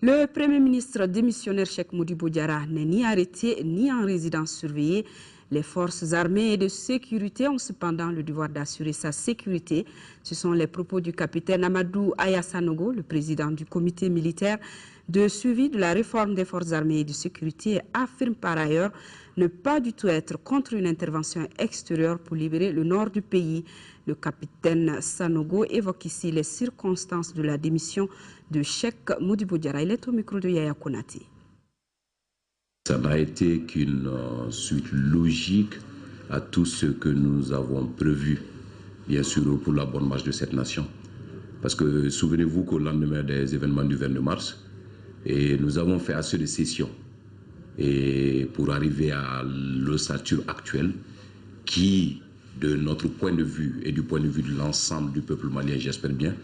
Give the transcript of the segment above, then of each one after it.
Le Premier ministre démissionnaire Cheikh Modibo Diarra n'est ni arrêté ni en résidence surveillée. Les forces armées et de sécurité ont cependant le devoir d'assurer sa sécurité. Ce sont les propos du capitaine Amadou Aya Sanogo, le président du comité militaire de suivi de la réforme des forces armées et de sécurité, et affirme par ailleurs ne pas du tout être contre une intervention extérieure pour libérer le nord du pays. Le capitaine Sanogo évoque ici les circonstances de la démission de Cheikh Modibo Diarra. Il est au micro de Yaya Konati. Ça n'a été qu'une suite logique à tout ce que nous avons prévu, bien sûr, pour la bonne marche de cette nation. Parce que souvenez-vous qu'au lendemain des événements du 22 mars, nous avons fait assez de sessions pour arriver à l'ossature actuelle qui, de notre point de vue et du point de vue de l'ensemble du peuple malien, j'espère bien,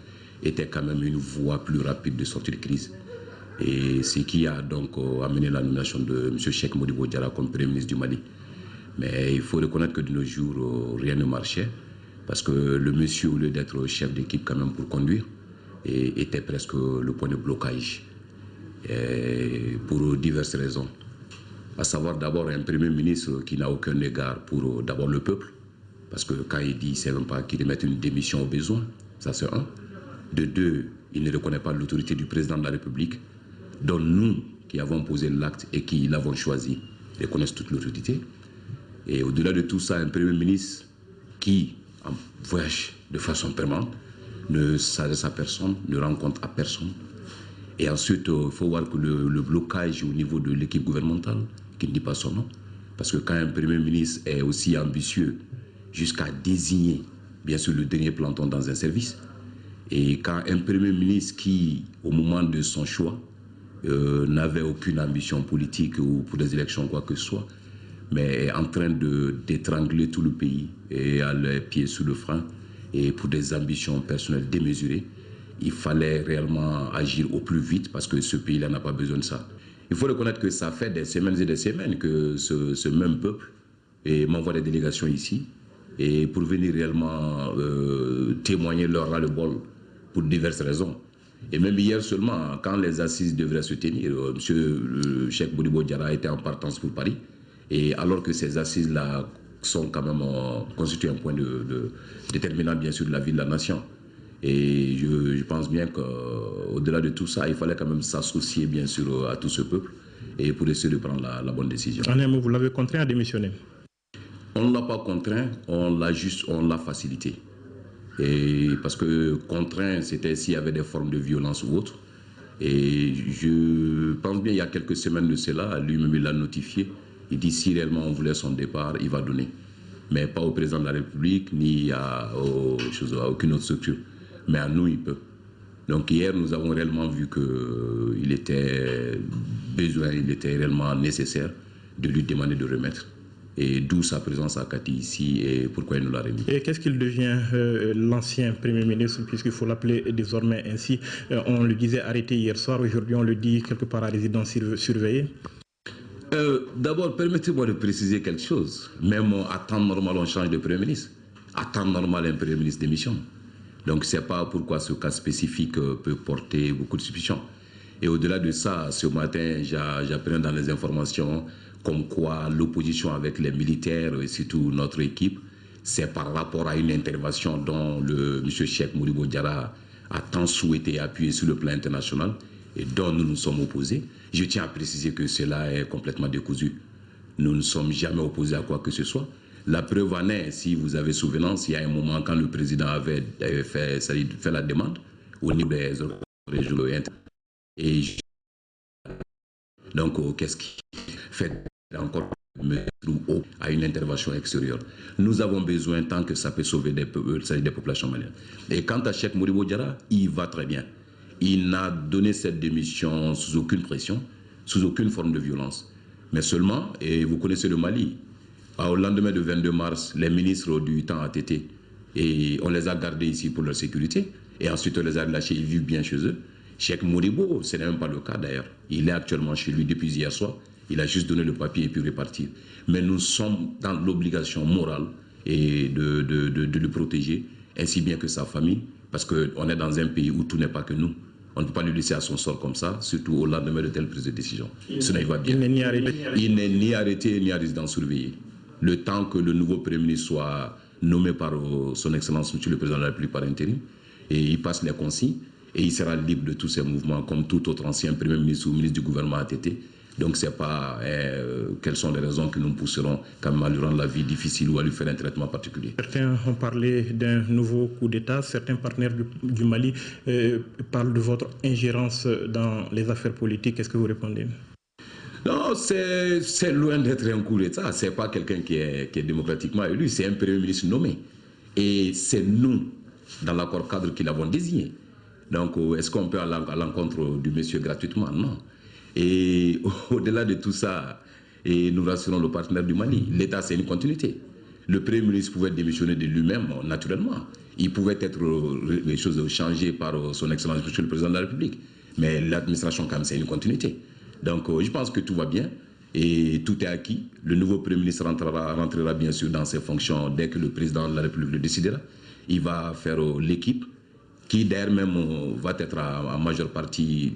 était quand même une voie plus rapide de sortie de crise. Et ce qui a donc amené la nomination de M. Cheikh Modibo Diarra comme Premier ministre du Mali. Mais il faut reconnaître que de nos jours, rien ne marchait, parce que le monsieur, au lieu d'être chef d'équipe quand même pour conduire, était presque le point de blocage, pour diverses raisons. À savoir d'abord un Premier ministre qui n'a aucun égard pour d'abord le peuple, parce que quand il dit, c'est même pas qu'il remette une démission au besoin, ça c'est un. De deux, il ne reconnaît pas l'autorité du président de la République, dont nous, qui avons posé l'acte et qui l'avons choisi, reconnaissent toute l'autorité. Et au-delà de tout ça, un Premier ministre qui, en voyage de façon permanente, ne s'adresse à personne, ne rencontre à personne. Et ensuite, il faut voir que le blocage au niveau de l'équipe gouvernementale, qui ne dit pas son nom, parce que quand un Premier ministre est aussi ambitieux jusqu'à désigner, bien sûr, le dernier planton dans un service, et quand un Premier ministre qui, au moment de son choix, n'avait aucune ambition politique ou pour des élections, quoi que ce soit, mais est en train d'étrangler tout le pays et à les pieds sous le frein, et pour des ambitions personnelles démesurées, il fallait réellement agir au plus vite parce que ce pays-là n'a pas besoin de ça. Il faut reconnaître que ça fait des semaines et des semaines que ce même peuple m'envoie des délégations ici et pour venir réellement témoigner leur ras-le-bol pour diverses raisons. Et même hier seulement, quand les assises devraient se tenir, M. Cheikh Modibo Diarra était en partance pour Paris. Et alors que ces assises-là sont quand même constituent un point déterminant, bien sûr, de la vie de la nation. Et je pense bien qu'au-delà de tout ça, il fallait quand même s'associer, bien sûr, à tout ce peuple et pour essayer de prendre la bonne décision. En un mot, vous l'avez contraint à démissionner? On ne l'a pas contraint, on l'a facilité. Et parce que contraint, c'était s'il y avait des formes de violence ou autre. Et je pense bien, il y a quelques semaines de cela, lui-même il l'a notifié. Il dit si réellement on voulait son départ, il va donner. Mais pas au président de la République, ni à aucune autre structure. Mais à nous, il peut. Donc hier, nous avons réellement vu qu'il était réellement nécessaire de lui demander de remettre. Et d'où sa présence à Kati ici et pourquoi il nous l'a remis. Et qu'est-ce qu'il devient l'ancien Premier ministre, puisqu'il faut l'appeler désormais ainsi? On le disait arrêté hier soir, aujourd'hui on le dit quelque part à résidence surveillée. D'abord, permettez-moi de préciser quelque chose. Même à temps normal, on change de Premier ministre. À temps normal, un Premier ministre démissionne. Donc, ce n'est pas pourquoi ce cas spécifique peut porter beaucoup de suspicions. Et au-delà de ça, ce matin, j'apprends dans les informations comme quoi l'opposition avec les militaires et surtout notre équipe, c'est par rapport à une intervention dont M. Cheikh Modibo Diarra a tant souhaité appuyer sur le plan international et dont nous nous sommes opposés. Je tiens à préciser que cela est complètement décousu. Nous ne sommes jamais opposés à quoi que ce soit. La preuve en est, si vous avez souvenance, il y a un moment quand le président avait fait la demande au niveau des régionaux et donc, qu'est-ce qui fait encore à une intervention extérieure? Nous avons besoin tant que ça peut sauver des populations maliennes. Et quant à Cheikh Modibo Diarra, il va très bien. Il n'a donné cette démission sous aucune pression, sous aucune forme de violence. Mais seulement, et vous connaissez le Mali, au lendemain du 22 mars, les ministres du temps ATT, et on les a gardés ici pour leur sécurité, et ensuite on les a lâchés, ils vivent bien chez eux. Cheikh Modibo, ce n'est même pas le cas d'ailleurs. Il est actuellement chez lui depuis hier soir. Il a juste donné le papier et puis repartir. Mais nous sommes dans l'obligation morale et de le protéger, ainsi bien que sa famille, parce qu'on est dans un pays où tout n'est pas que nous. On ne peut pas le laisser à son sort comme ça, surtout au lendemain de telle prise de décision. Cela y va bien. Il n'est ni arrêté. Il n'est ni arrêté ni à résidence surveillée. Le temps que le nouveau Premier ministre soit nommé par son Excellence, Monsieur le Président de la République par intérim, et il passe les consignes, et il sera libre de tous ses mouvements, comme tout autre ancien Premier ministre ou ministre du gouvernement ATT. Donc, ce n'est pas quelles sont les raisons qui nous pousseront quand même à lui rendre la vie difficile ou à lui faire un traitement particulier. Certains ont parlé d'un nouveau coup d'État. Certains partenaires du Mali parlent de votre ingérence dans les affaires politiques. Qu'est-ce que vous répondez? Non, c'est loin d'être un coup d'État. Ce n'est pas quelqu'un qui est démocratiquement élu. C'est un Premier ministre nommé. Et c'est nous, dans l'accord cadre, qui l'avons désigné. Donc, est-ce qu'on peut aller à l'encontre du monsieur gratuitement? Non. Et au-delà de tout ça, et nous rassurons le partenaire du Mali, l'État c'est une continuité. Le Premier ministre pouvait démissionner de lui-même naturellement. Il pouvait être les choses changées par son Excellence Monsieur le Président de la République. Mais l'administration quand même c'est une continuité. Donc je pense que tout va bien et tout est acquis. Le nouveau Premier ministre rentrera bien sûr dans ses fonctions dès que le Président de la République le décidera. Il va faire l'équipe qui d'ailleurs même va être en majeure partie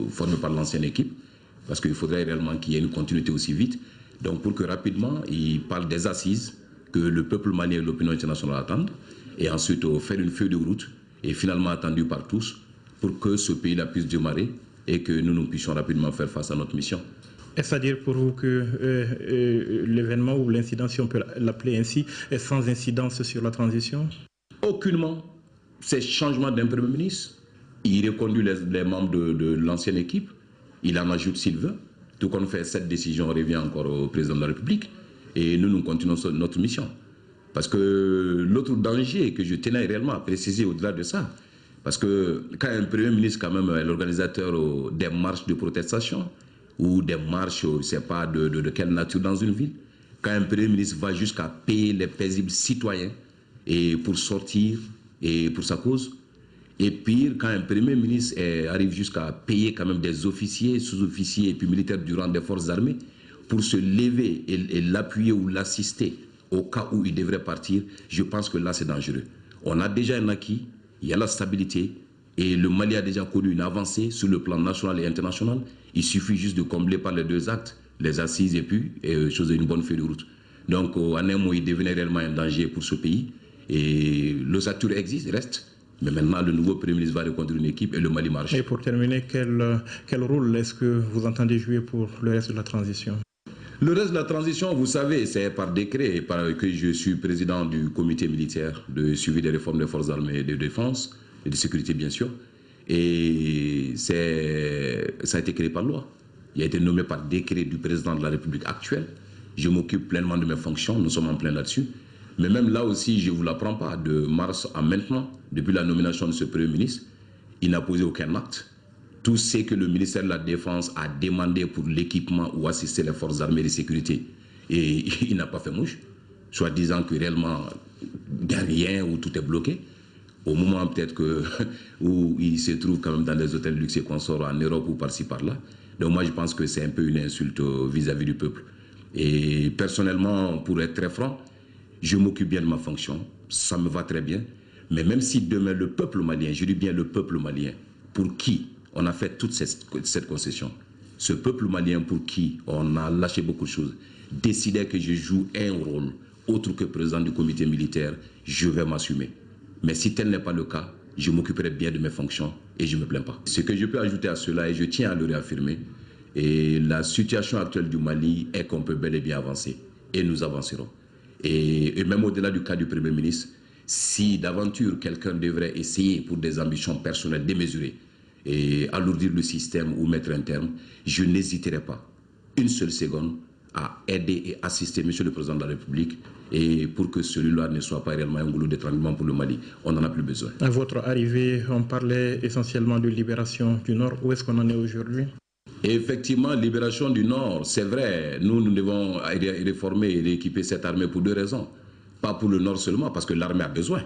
formée par l'ancienne équipe, parce qu'il faudrait réellement qu'il y ait une continuité aussi vite. Donc pour que rapidement, il parle des assises que le peuple malien et l'opinion internationale attendent, et ensuite faire une feuille de route, et finalement attendue par tous, pour que ce pays-là puisse démarrer, et que nous puissions rapidement faire face à notre mission. Est-ce à dire pour vous que l'événement ou l'incident, si on peut l'appeler ainsi, est sans incidence sur la transition? Aucunement. Ces changements d'un Premier ministre, il reconduit les membres de l'ancienne équipe, il en ajoute s'il veut. Tout qu'on fait cette décision revient encore au Président de la République et nous continuons notre mission. Parce que l'autre danger que je tenais réellement à préciser au-delà de ça, parce que quand un Premier ministre quand même est l'organisateur des marches de protestation ou des marches, je ne sais pas de quelle nature dans une ville, quand un Premier ministre va jusqu'à payer les paisibles citoyens et pour sortir et pour sa cause. Et pire, quand un Premier ministre arrive jusqu'à payer quand même des officiers, sous-officiers et puis militaires du rang des forces armées pour se lever et l'appuyer ou l'assister au cas où il devrait partir, je pense que là c'est dangereux. On a déjà un acquis, il y a la stabilité et le Mali a déjà connu une avancée sur le plan national et international. Il suffit juste de combler par les deux actes, les assises et puis une bonne feuille de route. Donc en un mot, il devenait réellement un danger pour ce pays. Et l'ossature existe, reste. Mais maintenant, le nouveau Premier ministre va reconduire une équipe et le Mali marche. Et pour terminer, quel rôle est-ce que vous entendez jouer pour le reste de la transition? Le reste de la transition, vous savez, c'est par décret que je suis président du comité militaire de suivi des réformes des forces armées et de défense et de sécurité, bien sûr. Et ça a été créé par loi. Il a été nommé par décret du président de la République actuelle. Je m'occupe pleinement de mes fonctions, nous sommes en plein là-dessus. Mais même là aussi, je ne vous l'apprends pas, de mars à maintenant, depuis la nomination de ce Premier ministre, il n'a posé aucun acte. Tout ce que le ministère de la Défense a demandé pour l'équipement ou assister les forces armées de sécurité, et il n'a pas fait mouche, soit disant que réellement, il n'y a rien, ou tout est bloqué. Au moment peut-être où il se trouve quand même dans des hôtels luxe et consorts en Europe ou par-ci par-là. Donc moi, je pense que c'est un peu une insulte vis-à-vis du peuple. Et personnellement, pour être très franc, je m'occupe bien de ma fonction, ça me va très bien. Mais même si demain le peuple malien, je dis bien le peuple malien, pour qui on a fait toute cette concession, ce peuple malien pour qui on a lâché beaucoup de choses, décidait que je joue un rôle autre que président du comité militaire, je vais m'assumer. Mais si tel n'est pas le cas, je m'occuperai bien de mes fonctions et je ne me plains pas. Ce que je peux ajouter à cela, et je tiens à le réaffirmer, et la situation actuelle du Mali est qu'on peut bel et bien avancer. Et nous avancerons. Et même au-delà du cas du Premier ministre, si d'aventure quelqu'un devrait essayer pour des ambitions personnelles démesurées et alourdir le système ou mettre un terme, je n'hésiterai pas une seule seconde à aider et assister M. le Président de la République et pour que celui-là ne soit pas réellement un goulot d'étranglement pour le Mali. On n'en a plus besoin. À votre arrivée, on parlait essentiellement de libération du Nord. Où est-ce qu'on en est aujourd'hui? Effectivement, libération du Nord, c'est vrai. Nous devons réformer et rééquiper cette armée pour deux raisons. Pas pour le Nord seulement, parce que l'armée a besoin.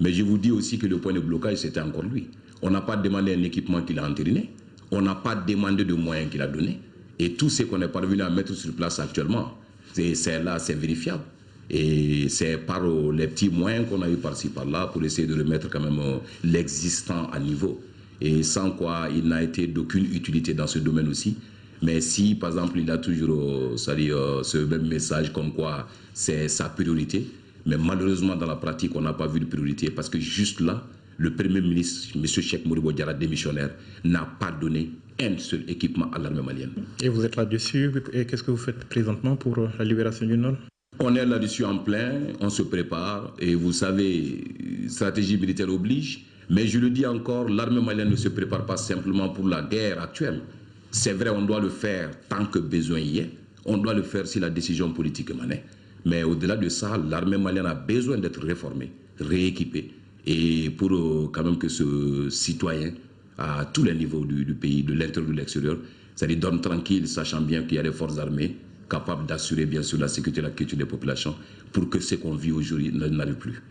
Mais je vous dis aussi que le point de blocage, c'était encore lui. On n'a pas demandé un équipement qu'il a entériné. On n'a pas demandé de moyens qu'il a donnés. Et tout ce qu'on est parvenu à mettre sur place actuellement, c'est là, c'est vérifiable. Et c'est par les petits moyens qu'on a eu par-ci, par-là, pour essayer de remettre quand même l'existant à niveau. et sans quoi il n'a été d'aucune utilité dans ce domaine aussi. Mais si, par exemple, il a toujours ce même message comme quoi c'est sa priorité, mais malheureusement, dans la pratique, on n'a pas vu de priorité parce que juste là, le Premier ministre, M. Cheikh Modibo Diarra, démissionnaire, n'a pas donné un seul équipement à l'armée malienne. Et vous êtes là-dessus, et qu'est-ce que vous faites présentement pour la libération du Nord? On est là-dessus en plein, on se prépare, et vous savez, stratégie militaire oblige, mais je le dis encore, l'armée malienne ne se prépare pas simplement pour la guerre actuelle. C'est vrai, on doit le faire tant que besoin y est, on doit le faire si la décision politique émane. Mais au-delà de ça, l'armée malienne a besoin d'être réformée, rééquipée, et pour quand même que ce citoyen, à tous les niveaux du pays, de l'intérieur ou de l'extérieur, c'est-à-dire dorme tranquille, sachant bien qu'il y a des forces armées capables d'assurer bien sûr la sécurité et la quiétude des populations pour que ce qu'on vit aujourd'hui n'arrive plus.